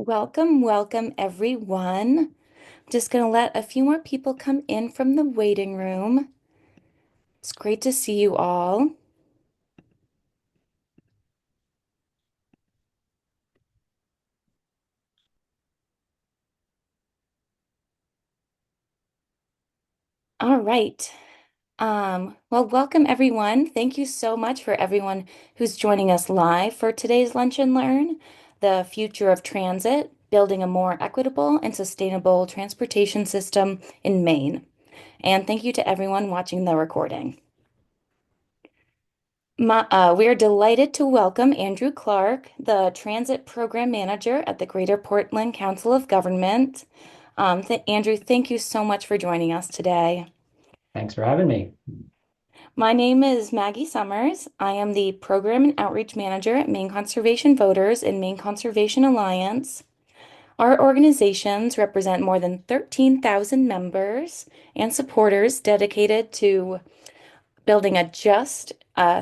Welcome everyone. Just gonna let a few more people come in from the waiting room. It's great to see you all. All right. Well, welcome everyone. Thank you so much for everyone who's joining us live for today's Lunch and Learn, the future of transit, building a more equitable and sustainable transportation system in Maine. And thank you to everyone watching the recording. We are delighted to welcome Andrew Clark, the Transit Program Manager at the Greater Portland Council of Government. Andrew, thank you so much for joining us today. Thanks for having me. My name is Maggie Summers. I am the Program and Outreach Manager at Maine Conservation Voters and Maine Conservation Alliance. Our organizations represent more than 13,000 members and supporters dedicated to building a just,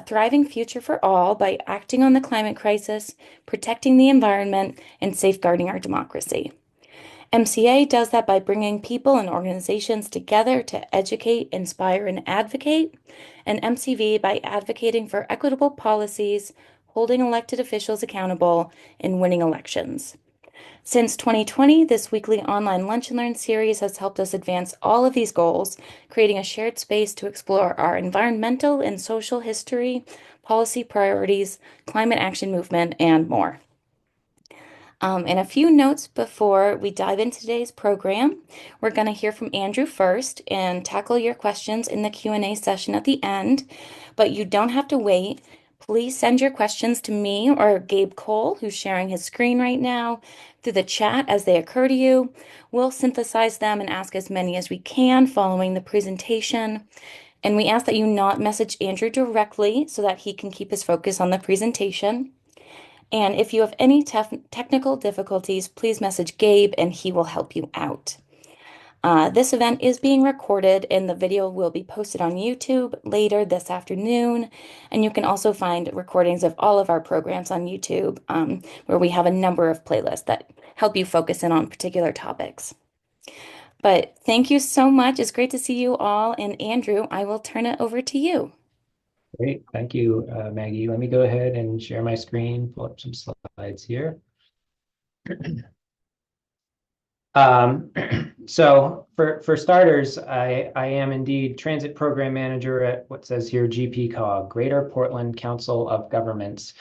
thriving future for all by acting on the climate crisis, protecting the environment, and safeguarding our democracy. MCA does that by bringing people and organizations together to educate, inspire, and advocate, and MCV by advocating for equitable policies, holding elected officials accountable, and winning elections. Since 2020, this weekly online Lunch and Learn series has helped us advance all of these goals, creating a shared space to explore our environmental and social history, policy priorities, climate action movement, and more. And a few notes before we dive into today's program. We're going to hear from Andrew first and tackle your questions in the Q&A session at the end, but you don't have to wait. Please send your questions to me or Gabe Cole, who's sharing his screen right now, through the chat as they occur to you. We'll synthesize them and ask as many as we can following the presentation. And we ask that you not message Andrew directly so that he can keep his focus on the presentation. And if you have any technical difficulties, please message Gabe and he will help you out. This event is being recorded and the video will be posted on YouTube later this afternoon. And you can also find recordings of all of our programs on YouTube, where we have a number of playlists that help you focus in on particular topics. But thank you so much. It's great to see you all. And Andrew, I will turn it over to you. Great. Thank you, Maggie. Let me go ahead and share my screen, pull up some slides here. Um, so for starters, I am indeed Transit Program Manager at what says here GPCOG, Greater Portland Council of Governments.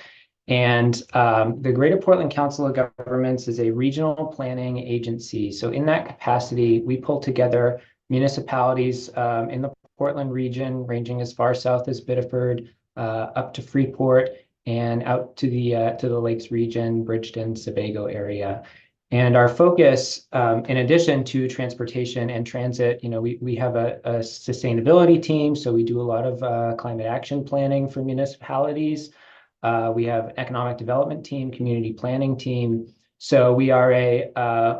And the Greater Portland Council of Governments is a regional planning agency. So in that capacity, we pull together municipalities in the Portland region, ranging as far south as Biddeford, up to Freeport, and out to the Lakes region, Bridgeton, Sebago area. And our focus, in addition to transportation and transit, we have a sustainability team. So we do a lot of climate action planning for municipalities. We have economic development team, community planning team. So we are a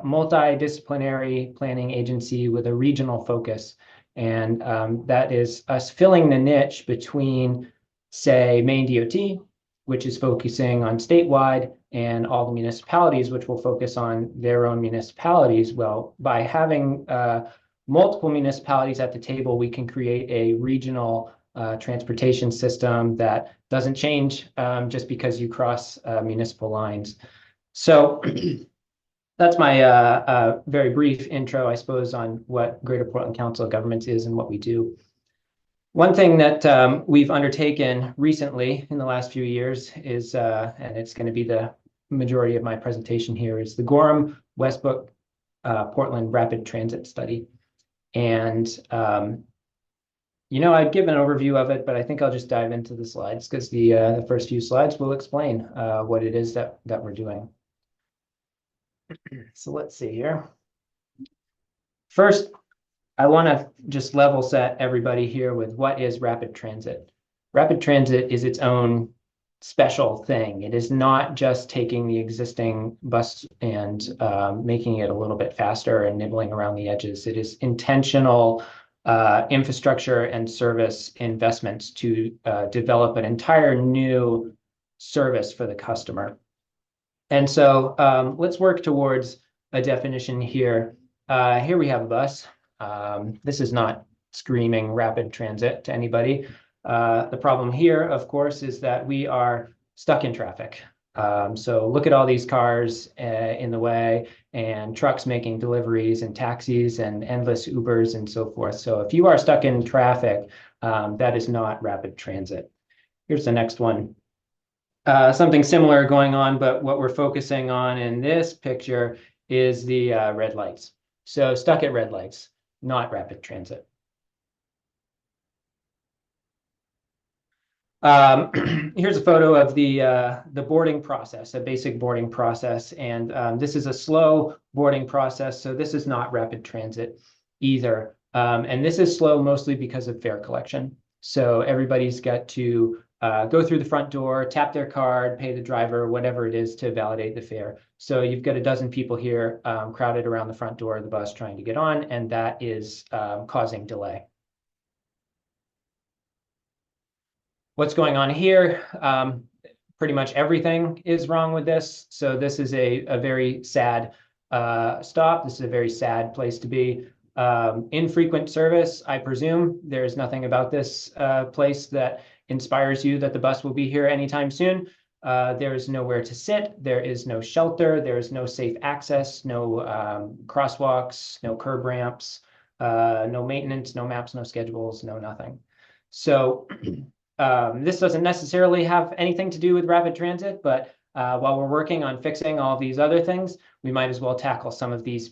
multidisciplinary planning agency with a regional focus. And that is us filling the niche between, say, Maine DOT, which is focusing on statewide, and all the municipalities, which will focus on their own municipalities. Well, by having multiple municipalities at the table, we can create a regional transportation system that doesn't change just because you cross municipal lines. So that's my very brief intro, I suppose, on what Greater Portland Council of Governments is and what we do. One thing that we've undertaken recently in the last few years is, and it's going to be the majority of my presentation here, is the Gorham Westbrook Portland Rapid Transit Study. And I'd give an overview of it, but I think I'll just dive into the slides because the first few slides will explain what it is that we're doing. So let's see here. First, I want to just level set everybody here with what is rapid transit. Rapid transit is its own special thing. It is not just taking the existing bus and making it a little bit faster and nibbling around the edges. It is intentional infrastructure and service investments to develop an entire new service for the customer. And so let's work towards a definition here. Here we have a bus. This is not screaming rapid transit to anybody. The problem here, of course, is that we are stuck in traffic. So look at all these cars in the way and trucks making deliveries and taxis and endless Ubers and so forth. So if you are stuck in traffic, that is not rapid transit. Here's the next one. Something similar going on, but what we're focusing on in this picture is the red lights. So stuck at red lights, not rapid transit. Here's a photo of the boarding process, a basic boarding process, and this is a slow boarding process. So this is not rapid transit either, and this is slow mostly because of fare collection. So everybody's got to go through the front door, tap their card, pay the driver, whatever it is to validate the fare. So you've got a dozen people here crowded around the front door of the bus trying to get on, and that is causing delay. What's going on here? Pretty much everything is wrong with this. So this is a very sad stop. This is a very sad place to be. Infrequent service, I presume. There's nothing about this place that inspires you that the bus will be here anytime soon. There's nowhere to sit. There is no shelter. There is no safe access, no crosswalks, no curb ramps, no maintenance, no maps, no schedules, no nothing. So this doesn't necessarily have anything to do with rapid transit, but while we're working on fixing all these other things, we might as well tackle some of these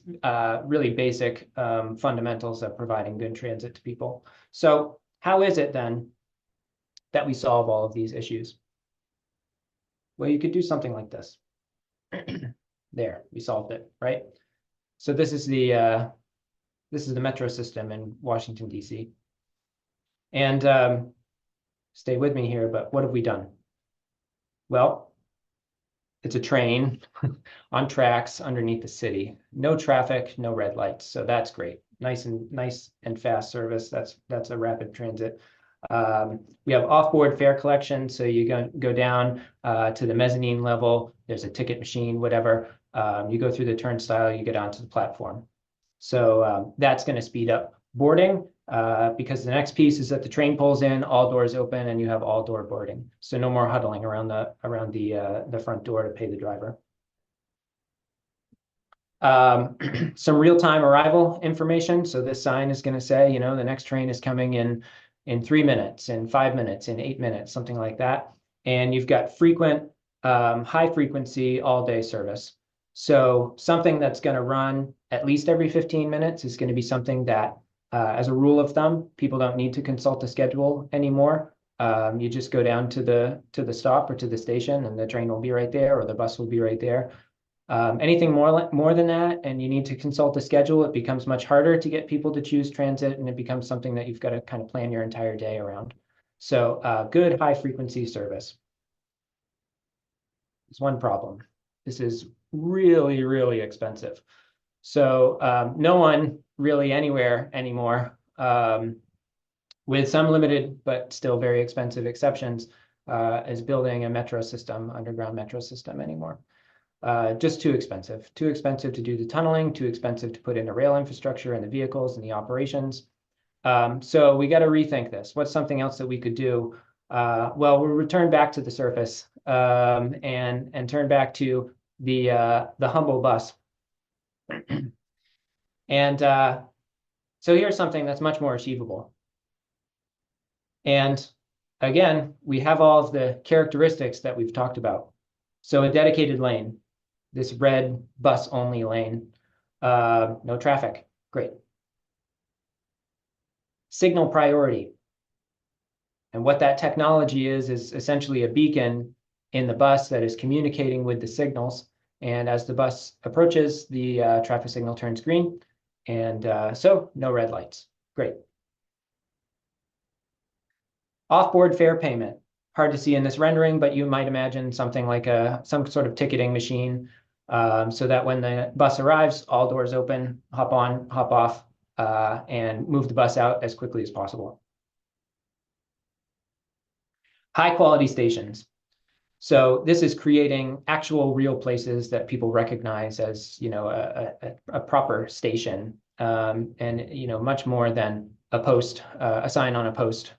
really basic fundamentals of providing good transit to people. So how is it then that we solve all of these issues? Well, you could do something like this. There, we solved it, right? So this is the metro system in Washington, D.C. And stay with me here, but what have we done? Well, it's a train on tracks underneath the city. No traffic, no red lights. So that's great. Nice and fast service. That's a rapid transit. We have off-board fare collection. So you go down to the mezzanine level. There's a ticket machine, whatever. You go through the turnstile, you get onto the platform. So that's going to speed up boarding because the next piece is that the train pulls in, all doors open, and you have all door boarding. So no more huddling around the front door to pay the driver. Some real-time arrival information. So this sign is going to say, you know, the next train is coming in 3 minutes, in 5 minutes, in 8 minutes, something like that. And you've got frequent, high frequency all day service. So something that's going to run at least every 15 minutes is going to be something that, as a rule of thumb, people don't need to consult the schedule anymore. You just go down to the stop or to the station, and the train will be right there, or the bus will be right there. Anything more than that, and you need to consult the schedule, it becomes much harder to get people to choose transit, and it becomes something that you've got to kind of plan your entire day around. So good high frequency service. There's one problem. This is really, really expensive. So no one really anywhere anymore, with some limited but still very expensive exceptions, is building a metro system, underground metro system anymore. Just too expensive to do the tunneling, too expensive to put in the rail infrastructure and the vehicles and the operations. So we got to rethink this. What's something else that we could do? Well, we'll return back to the surface and turn back to the humble bus. And so here's something that's much more achievable. And again, we have all of the characteristics that we've talked about. So a dedicated lane, this red bus only lane, no traffic, great. Signal priority. And what that technology is essentially a beacon in the bus that is communicating with the signals. And as the bus approaches, the traffic signal turns green. And so no red lights, great. Off-board fare payment. Hard to see in this rendering, but you might imagine something like some sort of ticketing machine, so that when the bus arrives, all doors open, hop on, hop off, and move the bus out as quickly as possible. High quality stations. So this is creating actual real places that people recognize as, a proper station, and, much more than a post, a sign on a post,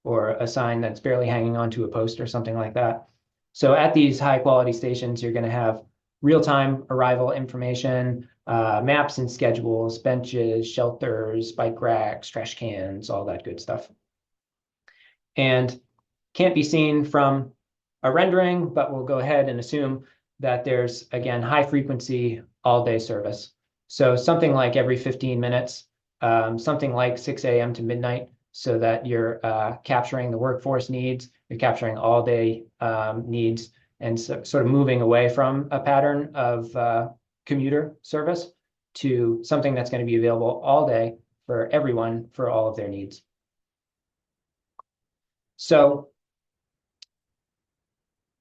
or a sign that's barely hanging onto a post or something like that. So at these high quality stations, you're going to have real-time arrival information, maps and schedules, benches, shelters, bike racks, trash cans, all that good stuff. And can't be seen from a rendering, but we'll go ahead and assume that there's, again, high frequency all day service. So something like every 15 minutes, something like 6 a.m. to midnight, so that you're capturing the workforce needs, you're capturing all day needs, and so, sort of moving away from a pattern of commuter service to something that's going to be available all day for everyone for all of their needs. So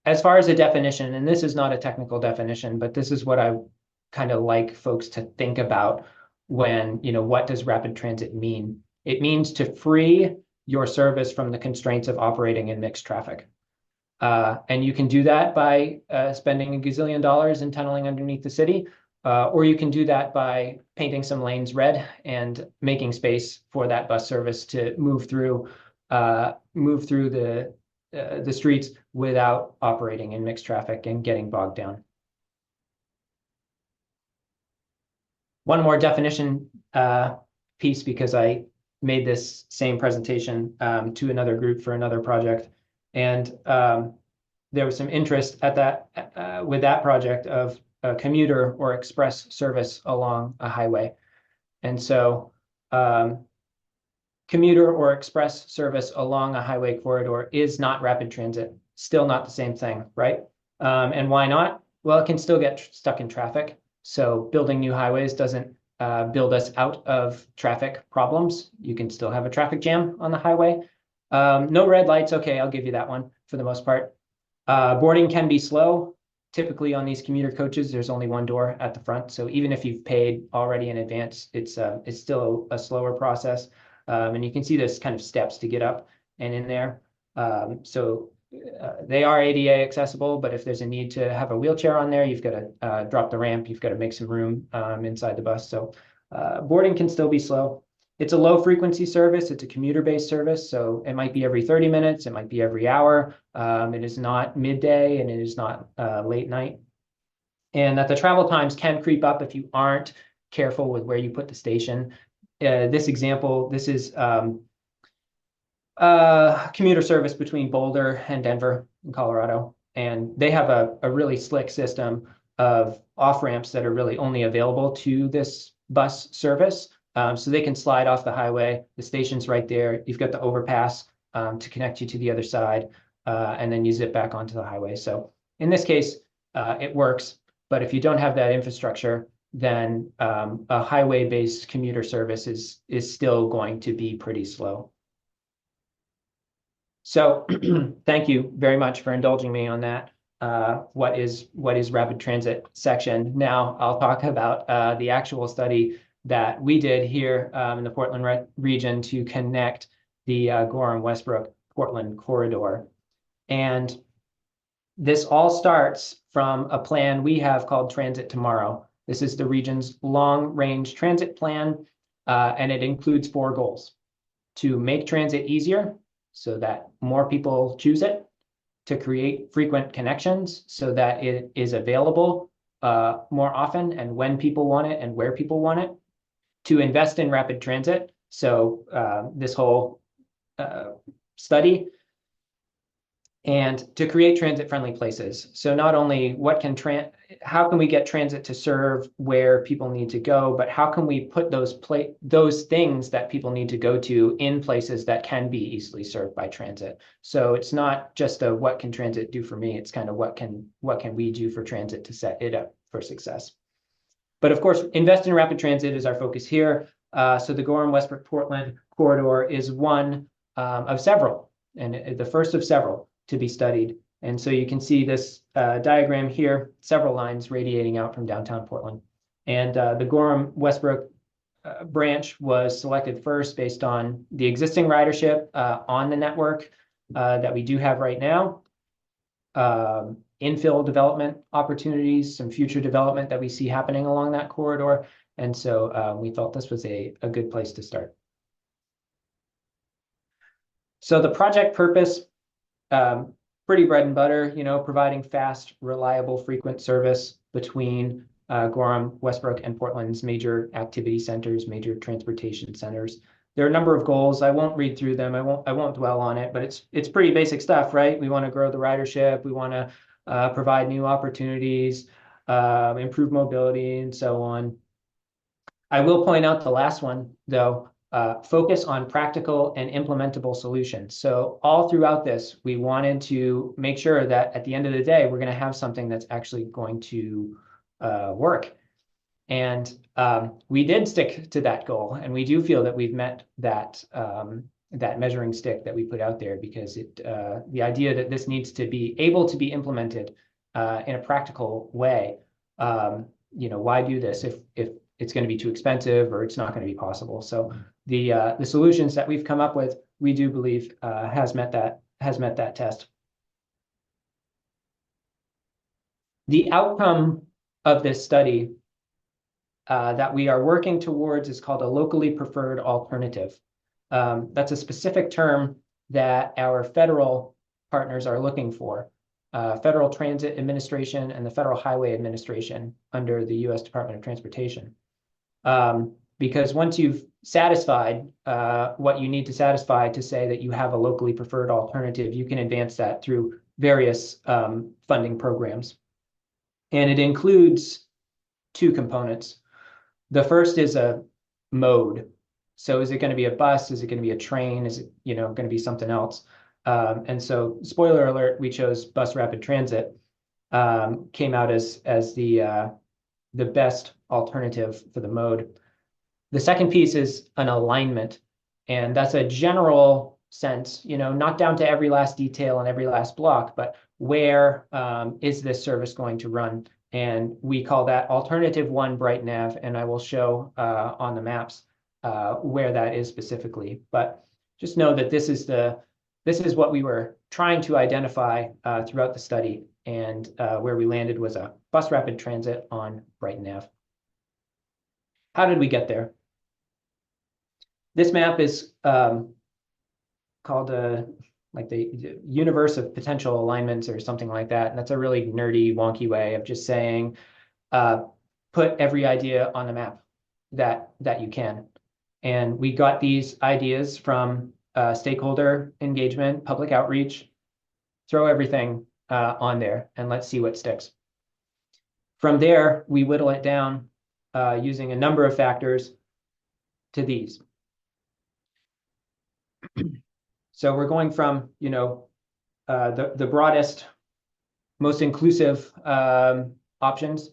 as far as a definition, and this is not a technical definition, but this is what I kind of like folks to think about when, what does rapid transit mean? It means to free your service from the constraints of operating in mixed traffic. And you can do that by spending a gazillion dollars in tunneling underneath the city, or you can do that by painting some lanes red and making space for that bus service to move through the streets without operating in mixed traffic and getting bogged down. One more definition piece, because I made this same presentation to another group for another project. And there was some interest at that with that project of a commuter or express service along a highway. And so commuter or express service along a highway corridor is not rapid transit, still not the same thing, right? And why not? Well, it can still get stuck in traffic. So building new highways doesn't build us out of traffic problems. You can still have a traffic jam on the highway. No red lights. Okay, I'll give you that one for the most part. Boarding can be slow. Typically on these commuter coaches, there's only one door at the front. So even if you've paid already in advance, it's still a slower process. And you can see there's kind of steps to get up and in there. So they are ADA accessible, but if there's a need to have a wheelchair on there, you've got to drop the ramp, you've got to make some room inside the bus. So boarding can still be slow. It's a low frequency service. It's a commuter-based service. So it might be every 30 minutes. It might be every hour. It is not midday and it is not late night. And that the travel times can creep up if you aren't careful with where you put the station. This example, this is commuter service between Boulder and Denver in Colorado. And they have a really slick system of off-ramps that are really only available to this bus service. So they can slide off the highway. The station's right there. You've got the overpass to connect you to the other side, and then you zip back onto the highway. So in this case, it works. But if you don't have that infrastructure, then a highway-based commuter service is still going to be pretty slow. So thank you very much for indulging me on that. What is rapid transit section. Now I'll talk about the actual study that we did here in the Portland region to connect the Gorham-Westbrook Portland corridor. And this all starts from a plan we have called Transit Tomorrow. This is the region's long-range transit plan, and it includes 4 goals: to make transit easier so that more people choose it, to create frequent connections so that it is available more often and when people want it and where people want it, to invest in rapid transit. So this whole study, and to create transit-friendly places. So not only how can we get transit to serve where people need to go, but how can we put those things that people need to go to in places that can be easily served by transit. So it's not just a what can transit do for me, it's kind of what can we do for transit to set it up for success. But of course, invest in rapid transit is our focus here. So the Gorham-Westbrook Portland corridor is one of several, and the first of several to be studied. And so you can see this diagram here, several lines radiating out from downtown Portland. And the Gorham-Westbrook branch was selected first based on the existing ridership on the network that we do have right now. infill development opportunities, some future development that we see happening along that corridor. And so we felt this was a good place to start. So the project purpose, um, pretty bread and butter, providing fast, reliable, frequent service between Gorham, Westbrook, and Portland's major activity centers, major transportation centers. There are a number of goals. I won't read through them. I won't dwell on it, but it's pretty basic stuff, right? We want to grow the ridership. We want to provide new opportunities, improve mobility, and so on. I will point out the last one, though, focus on practical and implementable solutions. So all throughout this, we wanted to make sure that at the end of the day, we're going to have something that's actually going to work. And we did stick to that goal, and we do feel that we've met that measuring stick that we put out there, because the idea that this needs to be able to be implemented in a practical way. Why do this if it's going to be too expensive or it's not going to be possible? So the solutions that we've come up with, we do believe has met that test. The outcome of this study that we are working towards is called a locally preferred alternative. That's a specific term that our federal partners are looking for. Federal Transit Administration and the Federal Highway Administration under the U.S. Department of Transportation. Because once you've satisfied what you need to satisfy to say that you have a locally preferred alternative, you can advance that through various funding programs. And it includes two components. The first is a mode. So is it going to be a bus? Is it going to be a train? Is it going to be something else? And so, spoiler alert, we chose bus rapid transit. Came out as the best alternative for the mode. The second piece is an alignment, and that's a general sense, not down to every last detail and every last block, but where is this service going to run? And we call that alternative one Bright Nav, and I will show on the maps where that is specifically. But just know that this is what we were trying to identify throughout the study, and where we landed was a bus rapid transit on Bright Nav. How did we get there? This map is called like the universe of potential alignments or something like that. And that's a really nerdy, wonky way of just saying, put every idea on the map that you can. And we got these ideas from stakeholder engagement, public outreach. Throw everything on there and let's see what sticks. From there, we whittle it down using a number of factors to these. So we're going from, the broadest, most inclusive options,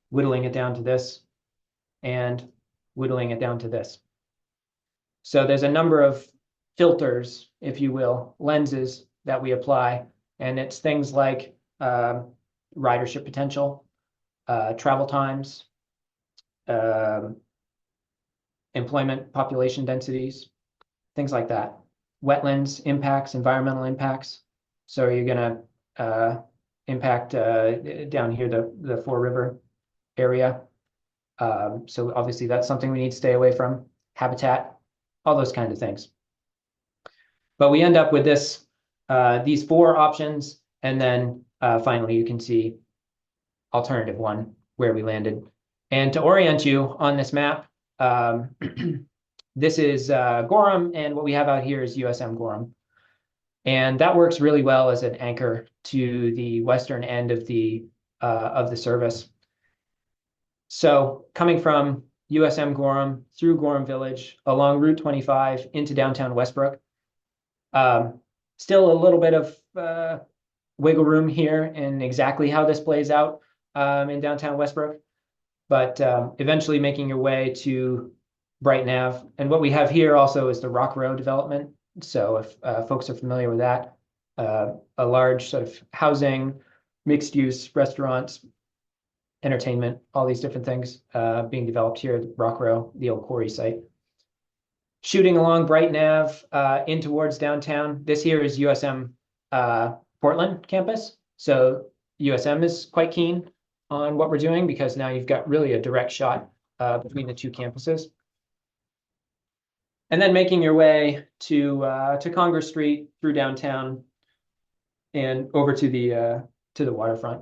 whittling it down to this, and whittling it down to this. So there's a number of filters, if you will, lenses that we apply, and it's things like ridership potential, travel times, employment population densities, things like that. Wetlands impacts, environmental impacts. So you're going to impact down here the Fore River area. So obviously that's something we need to stay away from. Habitat, all those kinds of things. But we end up with these four options, and then finally you can see alternative one where we landed. And to orient you on this map, this is Gorham, and what we have out here is USM Gorham. And that works really well as an anchor to the western end of the service. So coming from USM Gorham through Gorham Village along Route 25 into downtown Westbrook, still a little bit of wiggle room here in exactly how this plays out in downtown Westbrook, but eventually making your way to Bright Nav. And what we have here also is the Rock Row development. So if folks are familiar with that, a large sort of housing, mixed use, restaurants, entertainment, all these different things being developed here at Rock Row, the old quarry site. Shooting along Bright Nav in towards downtown. This here is USM Portland campus. So USM is quite keen on what we're doing because now you've got really a direct shot between the two campuses. And then making your way to Congress Street through downtown and over to the waterfront.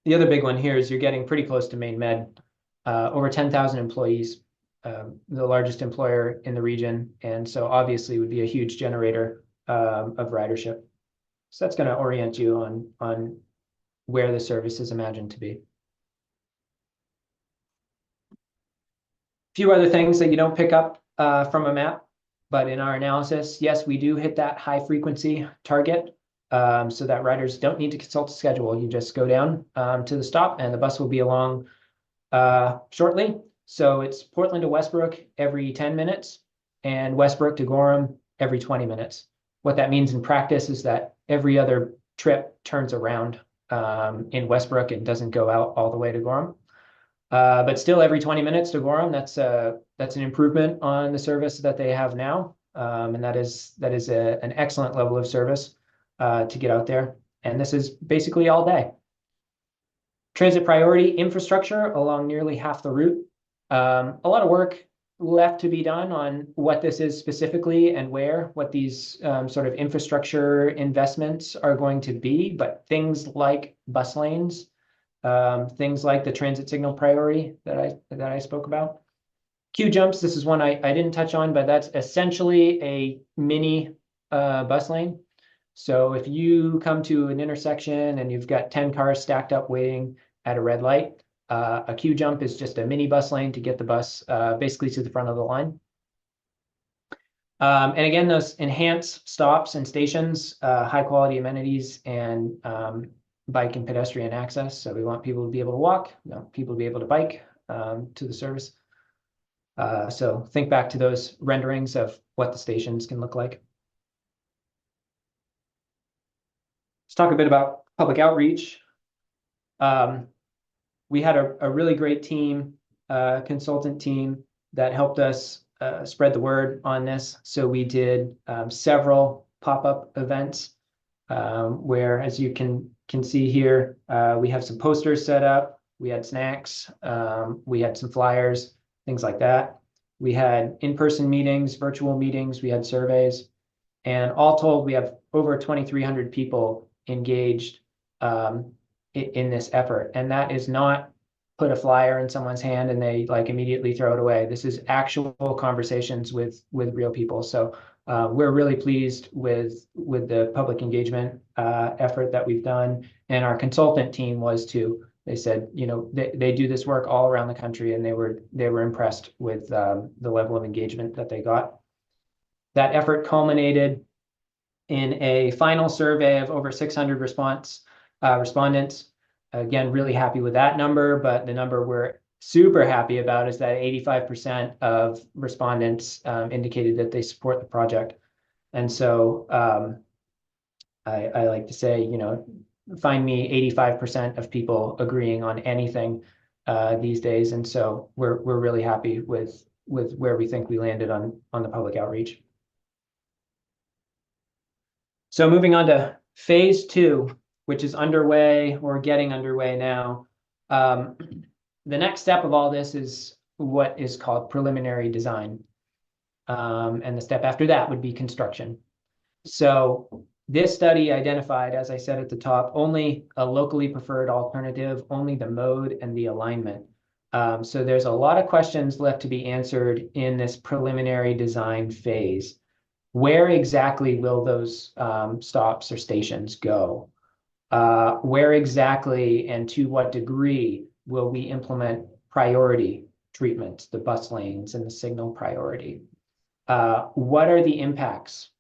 The other big one here is you're getting pretty close to Maine Med, over 10,000 employees, the largest employer in the region, and so obviously would be a huge generator of ridership. So that's going to orient you on where the service is imagined to be. A few other things that you don't pick up from a map, but in our analysis, yes, we do hit that high frequency target. So that riders don't need to consult a schedule. You just go down to the stop and the bus will be along shortly. So it's Portland to Westbrook every 10 minutes and Westbrook to Gorham every 20 minutes. What that means in practice is that every other trip turns around in Westbrook and doesn't go out all the way to Gorham. But still every 20 minutes to Gorham, that's an improvement on the service that they have now. And that is an excellent level of service to get out there. And this is basically all day. Transit priority infrastructure along nearly half the route. A lot of work left to be done on what this is specifically and what these sort of infrastructure investments are going to be. But things like bus lanes, things like the transit signal priority that I spoke about. Queue jumps, this is one I didn't touch on, but that's essentially a mini bus lane. So if you come to an intersection and you've got 10 cars stacked up waiting at a red light, a queue jump is just a mini bus lane to get the bus basically to the front of the line. And again, those enhanced stops and stations, high quality amenities and bike and pedestrian access. So we want people to be able to walk, people to be able to bike to the service. So think back to those renderings of what the stations can look like. Let's talk a bit about public outreach. We had a really great team, consultant team that helped us spread the word on this. So we did several pop-up events where, as you can see here, we have some posters set up. We had snacks. We had some flyers, things like that. We had in-person meetings, virtual meetings. We had surveys. And all told, we have over 2,300 people engaged in this effort. And that is not put a flyer in someone's hand and they like immediately throw it away. This is actual conversations with real people. So we're really pleased with the public engagement effort that we've done. And our consultant team was too. They said, they do this work all around the country and they were impressed with the level of engagement that they got. That effort culminated in a final survey of over 600 respondents. Again, really happy with that number, but the number we're super happy about is that 85% of respondents indicated that they support the project. And so I like to say, find me 85% of people agreeing on anything these days. And so we're really happy with where we think we landed on the public outreach. So moving on to phase 2, which is underway or getting underway now. The next step of all this is what is called preliminary design. And the step after that would be construction. So this study identified, as I said at the top, only a locally preferred alternative, only the mode and the alignment. So there's a lot of questions left to be answered in this preliminary design phase. Where exactly will those stops or stations go? Where exactly and to what degree will we implement priority treatment, the bus lanes and the signal priority? What are the impacts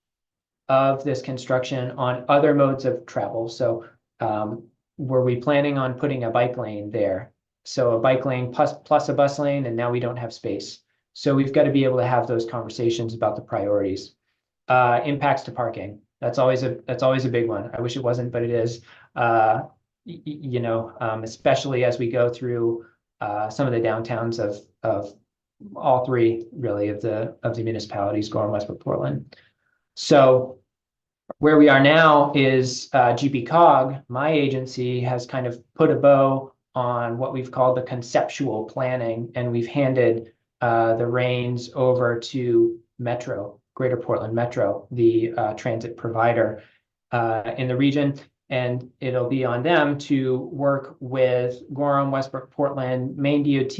of this construction on other modes of travel? So were we planning on putting a bike lane there? So a bike lane plus a bus lane, and now we don't have space. So we've got to be able to have those conversations about the priorities. Impacts to parking. That's always a big one. I wish it wasn't, but it is. Especially as we go through some of the downtowns of all three really of the municipalities, Gorham, Westbrook, Portland. So Where we are now is GP my agency, has kind of put a bow on what we've called the conceptual planning, and we've handed the reins over to Metro, Greater Portland Metro, the transit provider in the region. And it'll be on them to work with Gorham, Westbrook, Portland, Maine DOT,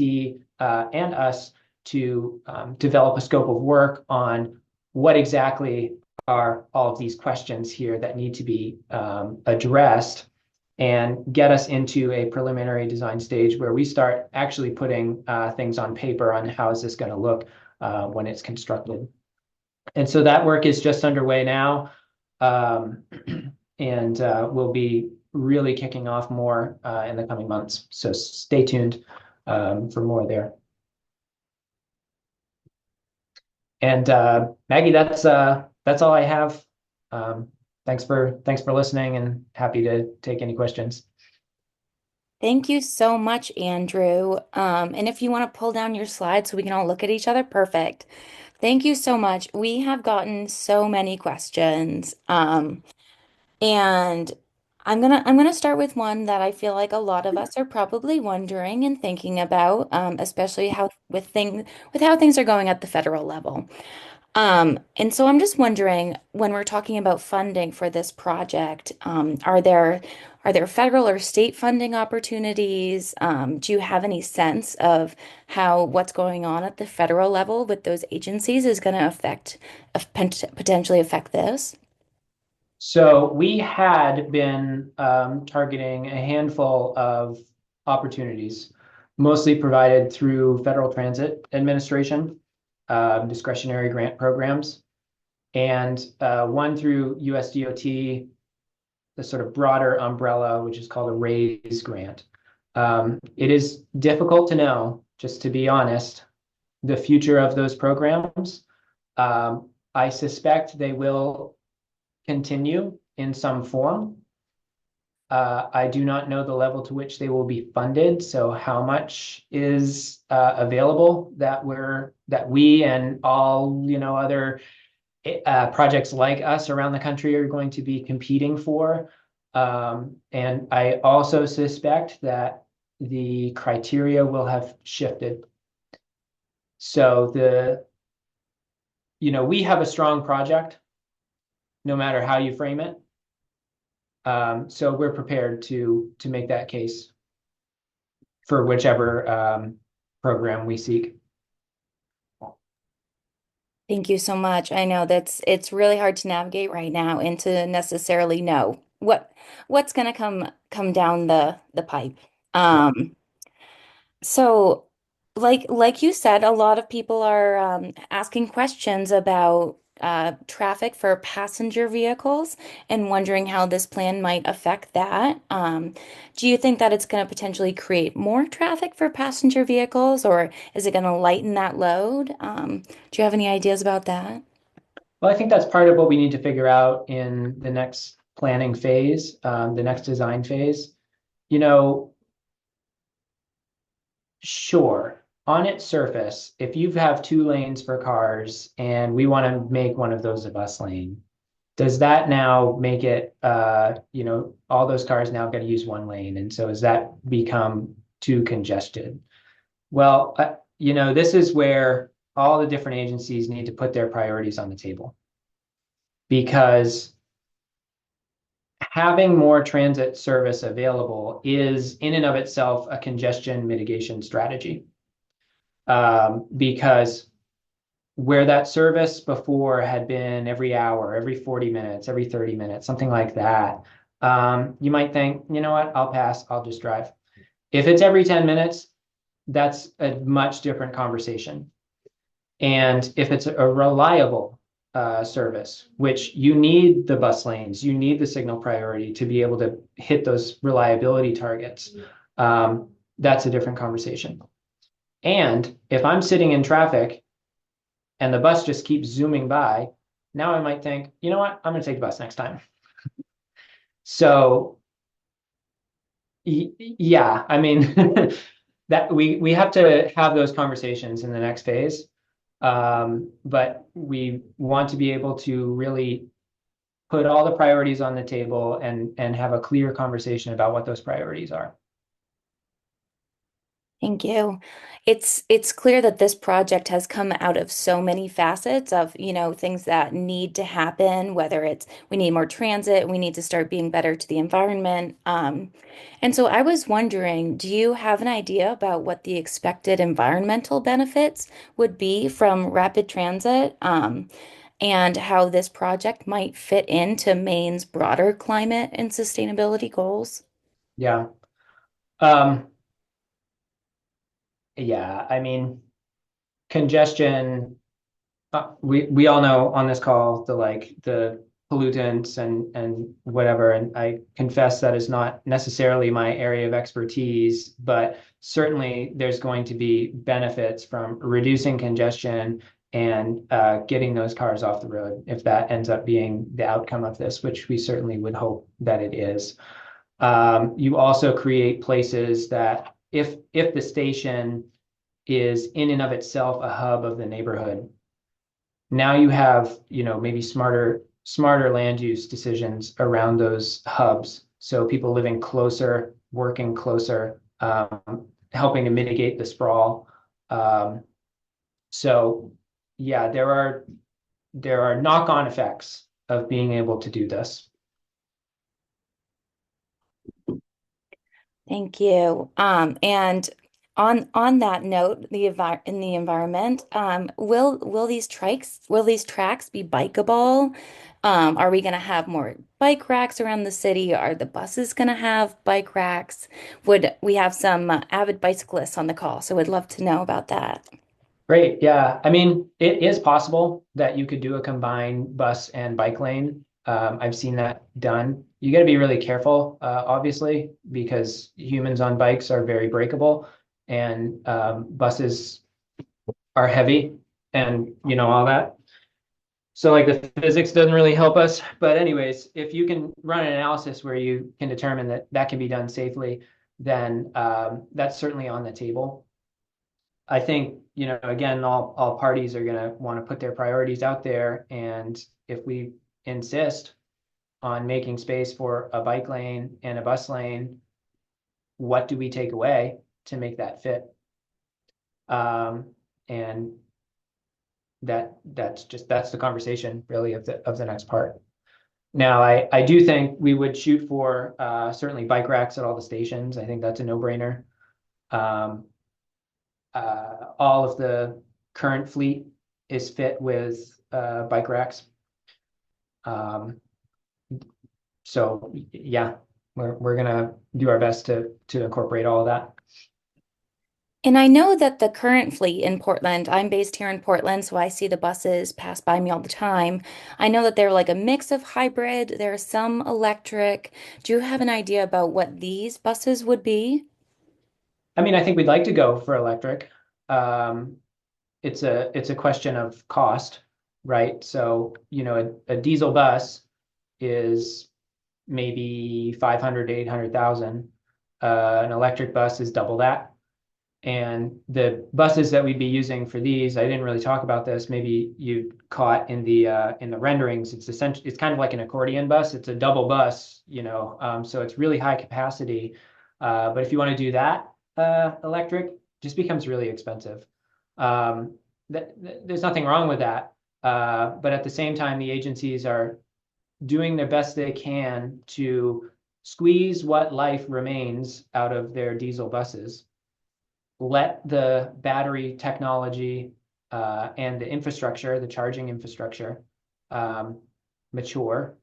and us to develop a scope of work on what exactly are all of these questions here that need to be addressed and get us into a preliminary design stage where we start actually putting things on paper on how is this going to look when it's constructed. And so that work is just underway now. Um, and we'll be really kicking off more in the coming months. So stay tuned for more there. And Maggie, that's all I have. Thanks for listening, and happy to take any questions. Thank you so much, Andrew. And if you want to pull down your slides so we can all look at each other, perfect. Thank you so much. We have gotten so many questions. And I'm gonna start with one that I feel like a lot of us are probably wondering and thinking about, especially with how things are going at the federal level. And so I'm just wondering, when we're talking about funding for this project, are there federal or state funding opportunities? Do you have any sense of how what's going on at the federal level with those agencies is going to potentially affect this? So we had been targeting a handful of opportunities, mostly provided through Federal Transit Administration, discretionary grant programs, and one through USDOT, the sort of broader umbrella, which is called a RAISE grant. It is difficult to know, just to be honest, the future of those programs. I suspect they will continue in some form. I do not know the level to which they will be funded, so how much is available that we and all other projects like us around the country are going to be competing for. And I also suspect that the criteria will have shifted. So we have a strong project, no matter how you frame it. So we're prepared to make that case for whichever program we seek. Thank you so much. I know it's really hard to navigate right now and to necessarily know what's going to come down the pipe. Yeah. So like you said, a lot of people are asking questions about traffic for passenger vehicles and wondering how this plan might affect that. Do you think that it's going to potentially create more traffic for passenger vehicles, or is it going to lighten that load? Do you have any ideas about that? Well, I think that's part of what we need to figure out in the next planning phase, the next design phase. You know, Sure, on its surface, if you have two lanes for cars and we want to make one of those a bus lane, does that now make it, all those cars now got to use one lane? And so does that become too congested? Well, this is where all the different agencies need to put their priorities on the table, because having more transit service available is in and of itself a congestion mitigation strategy. Because where that service before had been every hour, every 40 minutes, every 30 minutes, something like that, you might think, you know what, I'll pass, I'll just drive. If it's every 10 minutes, that's a much different conversation. And if it's a reliable service, which you need the bus lanes, you need the signal priority to be able to hit those reliability targets, that's a different conversation. And if I'm sitting in traffic and the bus just keeps zooming by, now I might think, you know what, I'm going to take the bus next time. So, yeah, I mean, that we have to have those conversations in the next phase. But we want to be able to really put all the priorities on the table and have a clear conversation about what those priorities are. Thank you. It's clear that this project has come out of so many facets of, things that need to happen, whether it's we need more transit, we need to start being better to the environment. And so I was wondering, do you have an idea about what the expected environmental benefits would be from rapid transit, and how this project might fit into Maine's broader climate and sustainability goals? Yeah. Um, yeah, I mean, congestion, we all know on this call the pollutants and whatever, and I confess that is not necessarily my area of expertise, but certainly there's going to be benefits from reducing congestion and getting those cars off the road if that ends up being the outcome of this, which we certainly would hope that it is. You also create places that if the station is in and of itself a hub of the neighborhood, now you have, maybe smarter land use decisions around those hubs. So people living closer, working closer, helping to mitigate the sprawl. Um, so yeah, there are knock-on effects of being able to do this. Thank you. And on that note, in the environment, will these tracks be bikeable? Are we going to have more bike racks around the city? Are the buses going to have bike racks? Would we have some avid bicyclists on the call? So we'd love to know about that. Great. Yeah. I mean, it is possible that you could do a combined bus and bike lane. I've seen that done. You got to be really careful, obviously, because humans on bikes are very breakable and buses are heavy and all that. So like the physics doesn't really help us. But anyways, if you can run an analysis where you can determine that that can be done safely, then that's certainly on the table. I think, again, all parties are going to want to put their priorities out there. And if we insist on making space for a bike lane and a bus lane, what do we take away to make that fit? And that's the conversation really of the next part. Now, I do think we would shoot for certainly bike racks at all the stations. I think that's a no-brainer. Um, all of the current fleet is fit with bike racks. Um, so yeah, we're gonna do our best to incorporate all of that. And I know that the current fleet in Portland, I'm based here in Portland, so I see the buses pass by me all the time. I know that they're like a mix of hybrid, there are some electric. Do you have an idea about what these buses would be? I mean, I think we'd like to go for electric. Um, it's a question of cost, right? So, a diesel bus is maybe 500 to 800,000. An electric bus is double that. And the buses that we'd be using for these, I didn't really talk about this. Maybe you caught in the renderings. It's kind of like an accordion bus. It's a double bus, so it's really high capacity. But if you want to do that electric, just becomes really expensive. Um, there's nothing wrong with that. But at the same time, the agencies are doing their best they can to squeeze what life remains out of their diesel buses, let the battery technology and the infrastructure, the charging infrastructure, um, mature.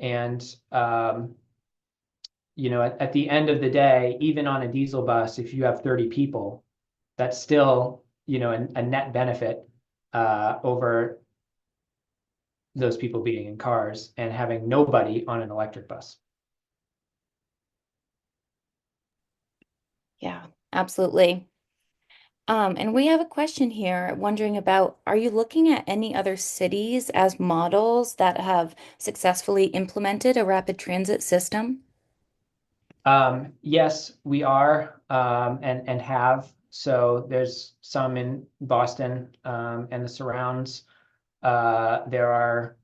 And at the end of the day, even on a diesel bus, if you have 30 people, that's still a net benefit over those people being in cars and having nobody on an electric bus. Yeah, absolutely. And we have a question here wondering about, are you looking at any other cities as models that have successfully implemented a rapid transit system? Yes, we are, and have. So there's some in Boston and the surrounds. There are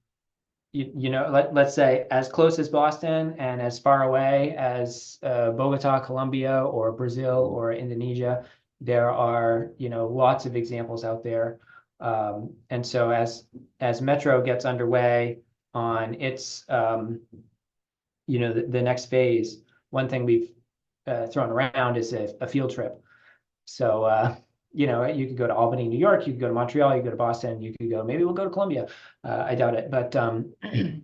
let's say as close as Boston and as far away as Bogota, Colombia, or Brazil or Indonesia, there are, lots of examples out there. And so as Metro gets underway on its, the next phase, one thing we've thrown around is a field trip. So, you could go to Albany, New York, you could go to Montreal, you could go to Boston, you could go, maybe we'll go to Columbia. I doubt it. But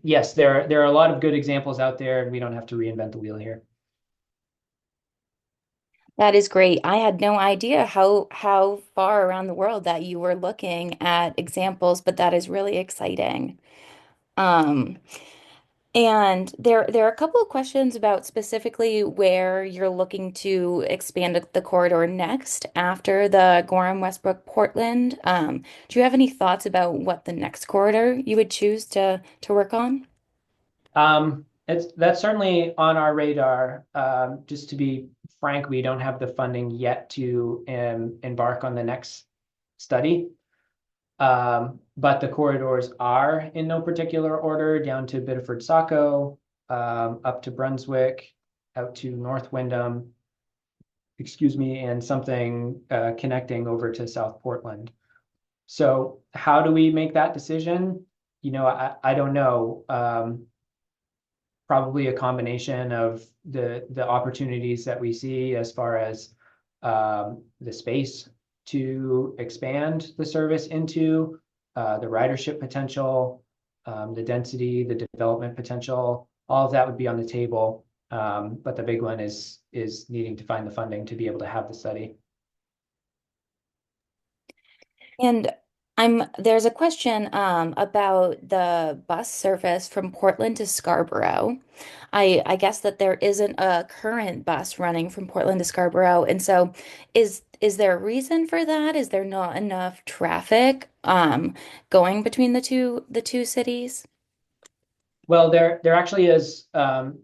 yes, there are a lot of good examples out there, and we don't have to reinvent the wheel here. That is great. I had no idea how far around the world that you were looking at examples, but that is really exciting. Um, and there are a couple of questions about specifically where you're looking to expand the corridor next after the Gorham, Westbrook, Portland. Do you have any thoughts about what the next corridor you would choose to work on? That's certainly on our radar. Just to be frank, we don't have the funding yet to embark on the next study. But the corridors are in no particular order, down to Biddeford Saco, up to Brunswick, out to North Windham, excuse me, and something connecting over to South Portland. So how do we make that decision? I don't know. Probably a combination of the opportunities that we see as far as the space to expand the service into, the ridership potential, the density, the development potential, all of that would be on the table. But the big one is needing to find the funding to be able to have the study. And there's a question about the bus service from Portland to Scarborough. I guess that there isn't a current bus running from Portland to Scarborough, and so is there a reason for that? Is there not enough traffic going between the two cities? Well, there actually is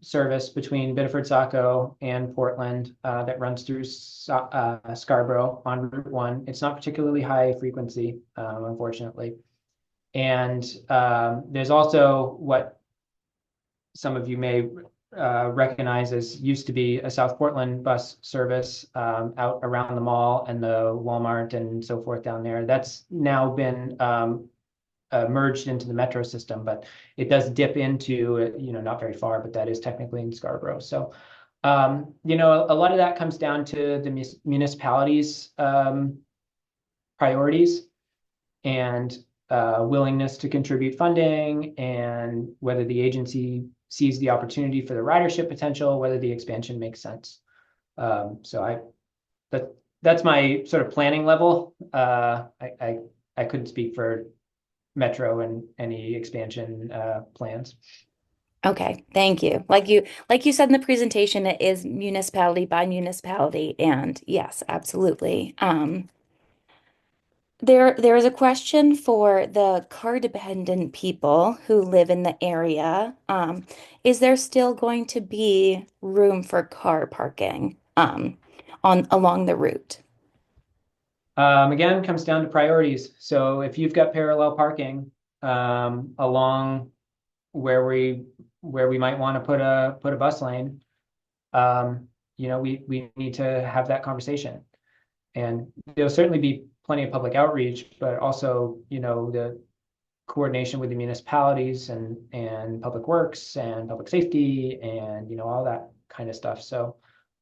service between Biddeford Saco and Portland that runs through Scarborough on Route 1. It's not particularly high frequency, unfortunately. And there's also what some of you may recognize as used to be a South Portland bus service out around the mall and the Walmart and so forth down there. That's now been merged into the metro system, but it does dip into, not very far, but that is technically in Scarborough. So, a lot of that comes down to the municipalities' priorities and willingness to contribute funding, and whether the agency sees the opportunity for the ridership potential, whether the expansion makes sense. So that's my sort of planning level. I couldn't speak for Metro and any expansion plans. Okay, thank you. Like you said in the presentation, it is municipality by municipality, and yes, absolutely. There is a question for the car-dependent people who live in the area. Is there still going to be room for car parking on along the route? Again, comes down to priorities. So if you've got parallel parking along where we might want to put a bus lane, we need to have that conversation. And there'll certainly be plenty of public outreach, but also, the coordination with the municipalities and public works and public safety and, all that kind of stuff. So,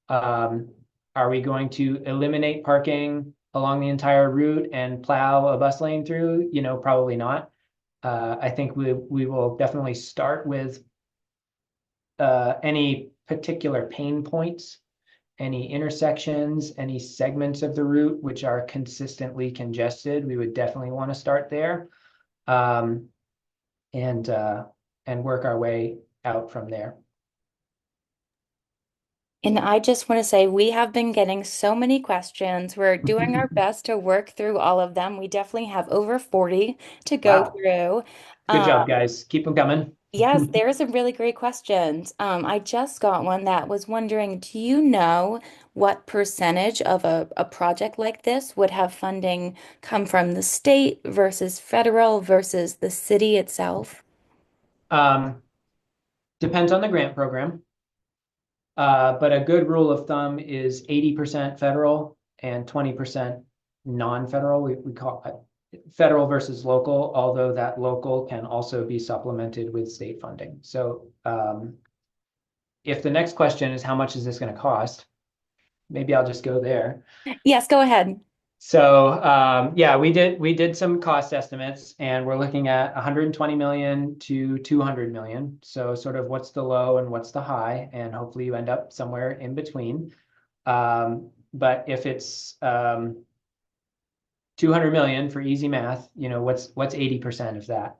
are we going to eliminate parking along the entire route and plow a bus lane through? Probably not. I think we will definitely start with any particular pain points, any intersections, any segments of the route which are consistently congested. We would definitely want to start there, um, and work our way out from there. And I just want to say we have been getting so many questions. We're doing our best to work through all of them. We definitely have over 40 to go Wow. through. Good Um, job, guys. Keep them coming. Yes, there are some really great questions. I just got one that was wondering, do you know what percentage of a project like this would have funding come from the state versus federal versus the city itself? Um, Depends on the grant program. But a good rule of thumb is 80% federal and 20% non-federal. We call it federal versus local, although that local can also be supplemented with state funding. So if the next question is how much is this going to cost, maybe I'll just go there. Yes, go ahead. So yeah, we did some cost estimates, and we're looking at 120 million to 200 million. So sort of what's the low and what's the high, and hopefully you end up somewhere in between. But if it's 200 million for easy math, what's 80% of that?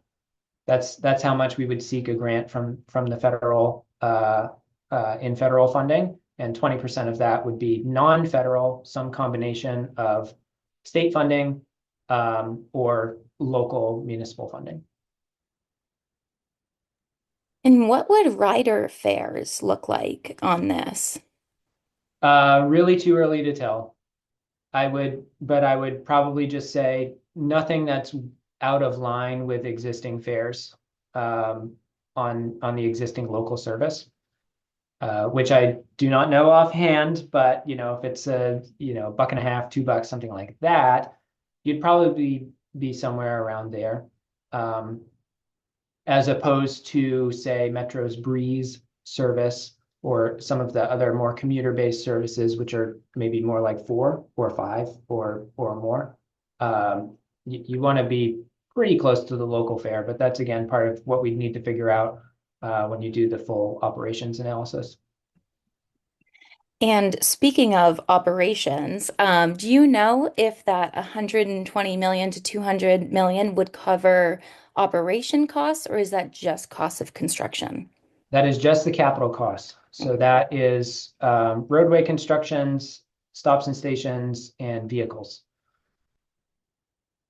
That's how much we would seek a grant from the federal in federal funding, and 20% of that would be non-federal, some combination of state funding or local municipal funding. And what would rider fares look like on this? Really too early to tell. But I would probably just say nothing that's out of line with existing fares on the existing local service. Which I do not know offhand, but if it's a buck and a half, $2, something like that, you'd probably be somewhere around there, um, as opposed to say Metro's Breeze service or some of the other more commuter-based services, which are maybe more like 4 or 5 or more. You want to be pretty close to the local fare, but that's again part of what we need to figure out when you do the full operations analysis. And speaking of operations, do you know if that 120 million to 200 million would cover operation costs, or is that just cost of construction? That is just the capital cost. So that is roadway constructions, stops and stations, and vehicles.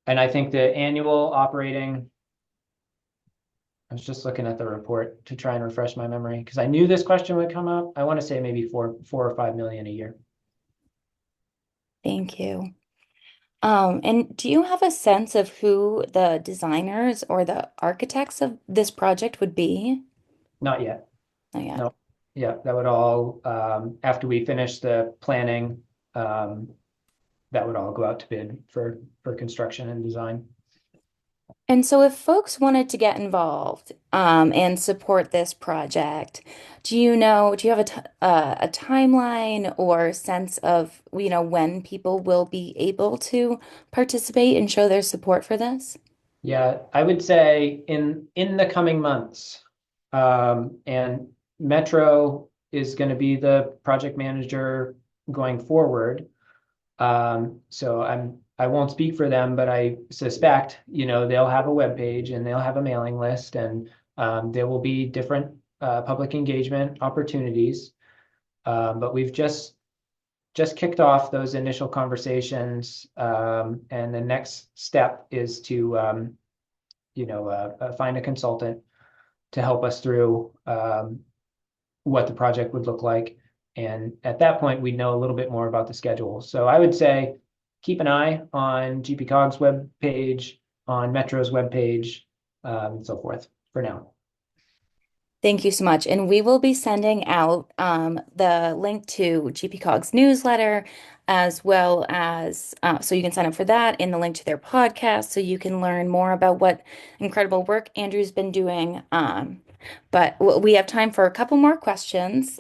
And I think the annual operating, I was just looking at the report to try and refresh my memory because I knew this question would come up. I want to say maybe 4 or 5 million a year. Thank you. And do you have a sense of who the designers or the architects of this project would be? Not yet. Not yet. No. Yeah, that would all, after we finish the planning, um, that would all go out to bid for construction and design. And so if folks wanted to get involved and support this project, do you have a timeline or sense of, when people will be able to participate and show their support for this? Yeah, I would say in the coming months, and Metro is going to be the project manager going forward. So I won't speak for them, but I suspect, they'll have a web page and they'll have a mailing list, and there will be different public engagement opportunities. But we've just kicked off those initial conversations, and the next step is to find a consultant to help us through what the project would look like. And at that point, we'd know a little bit more about the schedule. So I would say keep an eye on GPCOG's web page, on Metro's web page, and so forth for now. Thank you so much. And we will be sending out the link to GPCOG's newsletter, as well as so you can sign up for that, and the link to their podcast so you can learn more about what incredible work Andrew's been doing. But we have time for a couple more questions.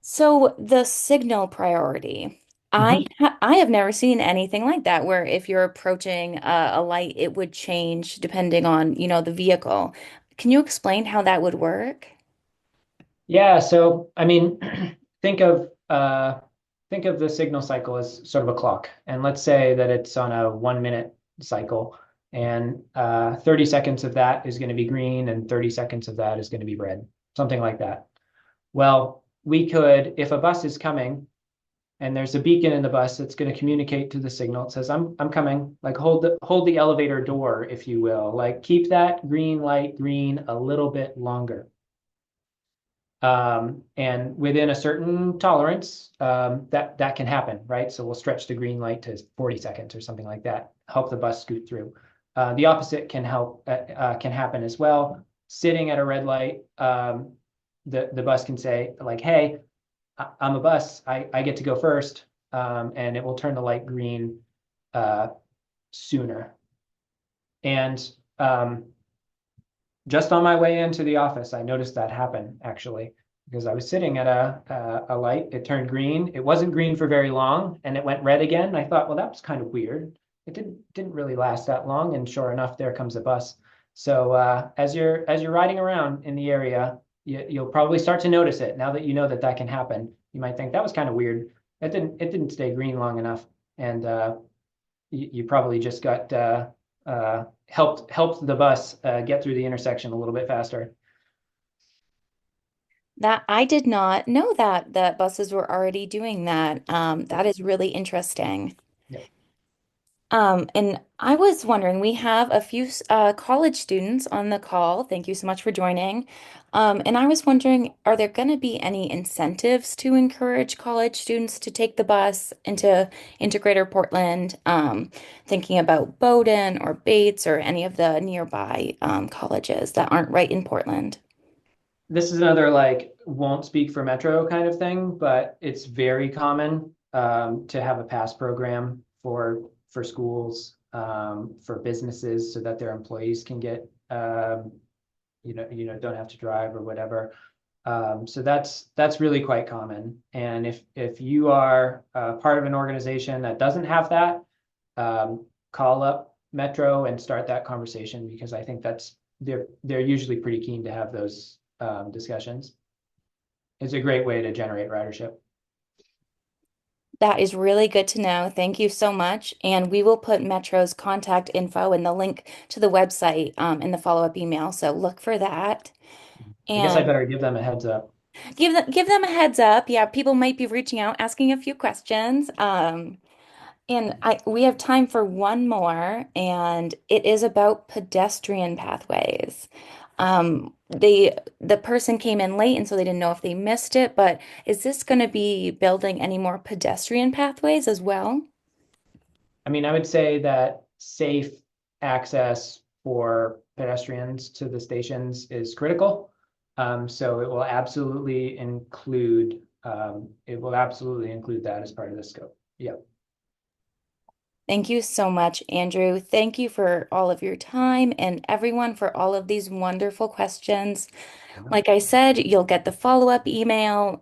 So the signal priority. Mhm. I have never seen anything like that where if you're approaching a light, it would change depending on, the vehicle. Can you explain how that would work? Yeah, so I mean, think of uh, think of the signal cycle as sort of a clock, and let's say that it's on a 1 minute cycle, and 30 seconds of that is going to be green, and 30 seconds of that is going to be red, something like that. Well, we could, if a bus is coming and there's a beacon in the bus that's going to communicate to the signal. It says, I'm coming, like hold the elevator door, if you will, like keep that green light green a little bit longer. And within a certain tolerance, that can happen, right? So we'll stretch the green light to 40 seconds or something like that, help the bus scoot through. The opposite can happen as well. Sitting at a red light, the bus can say like, "Hey, I'm a bus. I get to go first," and it will turn the light green uh, sooner. And just on my way into the office, I noticed that happen actually because I was sitting at a light. It turned green. It wasn't green for very long, and it went red again. I thought, well, that was kind of weird. It didn't really last that long, and sure enough, there comes a bus. So as you're riding around in the area, you'll probably start to notice it. Now that you know that that can happen, you might think that was kind of weird. It didn't stay green long enough, and you probably just got helped the bus get through the intersection a little bit faster. That I did not know that buses were already doing that. Yep. That is really interesting. Yep. And I was wondering, we have a few college students on the call. Thank you so much for joining. And I was wondering, are there going to be any incentives to encourage college students to take the bus into Greater Portland? Thinking about Bowdoin or Bates or any of the nearby colleges that aren't right in Portland. This is another like won't speak for Metro kind of thing, but it's very common to have a pass program for schools, for businesses, so that their employees can get don't have to drive or whatever. So that's really quite common. And if you are part of an organization that doesn't have that, call up Metro and start that conversation because I think they're usually pretty keen to have those discussions. It's a great way to generate ridership. That is really good to know. Thank you so much. And we will put Metro's contact info and the link to the website in the follow-up email. So look for that. I guess I And better give them a heads up. give them a heads up. Yeah, people might be reaching out, asking a few questions. And we have time for one more, and it is about pedestrian pathways. The person came in late, and so they didn't know if they missed it, but is this going to be building any more pedestrian pathways as well? I mean, I would say that safe access for pedestrians to the stations is critical. So it will absolutely include that as part of the scope. Yeah. Thank you so much, Andrew. Thank you for all of your time and everyone for all of these wonderful questions. Like I said, you'll get the follow-up email.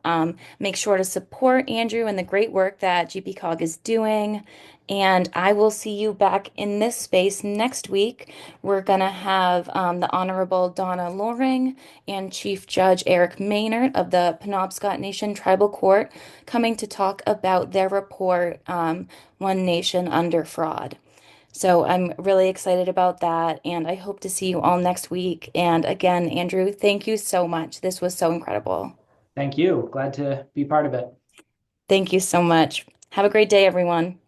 Make sure to support Andrew and the great work that GPCog is doing. And I will see you back in this space next week. We're going to have the Honorable Donna Loring and Chief Judge Eric Maynard of the Penobscot Nation Tribal Court coming to talk about their report, One Nation Under Fraud. So I'm really excited about that, and I hope to see you all next week. And again, Andrew, thank you so much. This was so incredible. Thank you. Glad to be part of it. Thank you so much. Have a great day, everyone.